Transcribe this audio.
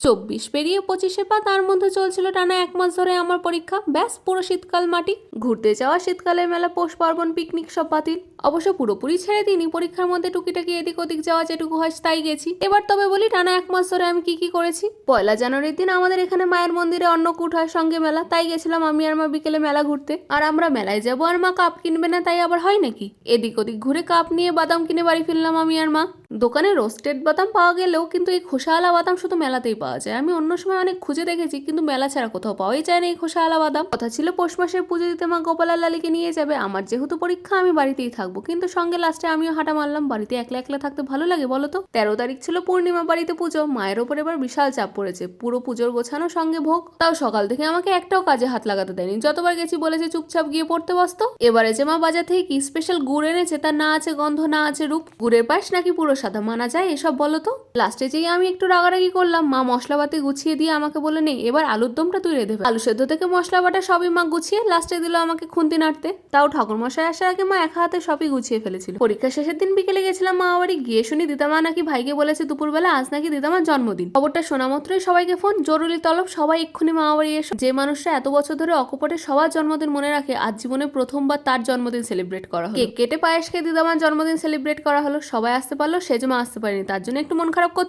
24 পেরিয়ে 25-এ পা, তার মধ্যে চলছিল টানা 1 মাস ধরে আমার পরীক্ষা। ব্যাস পুরো শীতকাল মাটি। ঘুরতে যাওয়া, শীতকালের মেলা, পৌষ পার্বণ, পিকনিক সব বাতিল। অবশ্য পুরোপুরি ছেড়ে দিইনি, পরীক্ষার মধ্যে টুকিটাকি এদিক ওদিক যাওয়া যেটুকু হয় তাই গেছি। এবার তবে বলি টানা 1 মাস ধরে আমি কি করেছি। পয়লা জানুয়ারির দিন আমাদের এখানে মায়ের মন্দিরে অন্নকূট হয়, সঙ্গে মেলা, তাই গেছিলাম আমি আর মা বিকেলে মেলা ঘুরতে। আর আমরা মেলায় যাবো আর মা কাপ কিনবে না, তাই আবার হয় নাকি? এদিক ওদিক ঘুরে কাপ নিয়ে বাদাম কিনে বাড়ি ফিরলাম আমি আর মা। দোকানে রোস্টেড বাদাম পাওয়া গেলেও কিন্তু এই খোসাওয়ালা বাদাম শুধু মেলাতেই পাওয়া যায়। আমি অন্য সময় অনেক খুঁজে দেখেছি, কিন্তু মেলা ছাড়া কোথাও পাওয়াই যায় না এই খোসাওয়ালা বাদাম। কথা ছিল পৌষ মাসের পুজো দিতে মা গোপালার লালিকে নিয়ে যাবে। আমার যেহেতু পরীক্ষা আমি বাড়িতেই থাকবো, কিন্তু সঙ্গে লাস্টে আমিও হাঁটা মারলাম। বাড়িতে একলা একলা থাকতে ভালো লাগে বলো তো? 13 তারিখ ছিল পূর্ণিমা, বাড়িতে পুজো। মায়ের ওপর এবার বিশাল চাপ পড়েছে, পুরো পুজোর গোছানো সঙ্গে ভোগ। তাও সকাল থেকে আমাকে একটাও কাজে হাত লাগাতে দেয়নি। যতবার গেছি বলেছে চুপচাপ গিয়ে পড়তে বসতো। এবারে যে মা বাজার থেকে কি স্পেশাল গুড় এনেছে, তার না আছে গন্ধ না আছে রূপ। গুড়ের পায়েস নাকি পুরো সাদা, মানা যায় এসব বলো তো? লাস্টে যেই আমি একটু রাগারাগি করলাম, মা মশলাপাতি গুছিয়ে দিয়ে আমাকে বলে, নেই এবার আলুর দমটা তুই রেঁধে ফেল। আলু সেদ্ধ থেকে মশলা বাটা সবই মা গুছিয়ে লাস্টে দিল আমাকে খুন্তি নাড়তে। তাও ঠাকুরমশাই আসার আগে মা একা হাতে সবই গুছিয়ে ফেলেছিল। পরীক্ষা শেষের দিন বিকেলে গেছিলাম মা বাড়ি। গিয়ে শুনি দিদামা নাকি ভাইকে বলেছে দুপুরবেলা আজ নাকি দিদামার জন্মদিন। খবরটা শোনা মাত্রই সবাইকে ফোন, জরুরি তলব, সবাই এক্ষুনি মা বাড়ি এসো। যে মানুষটা এত বছর ধরে অকপটে সবার জন্মদিন মনে রাখে, আজ জীবনে প্রথমবার তার জন্মদিন সেলিব্রেট করা হলো। কেক কেটে পায়েস খেয়ে দিদামার জন্মদিন সেলিব্রেট করা হলো। সবাই আসতে পারলো, সেজমা আসতে পারেনি, তার জন্য একটু মন খারাপ করতে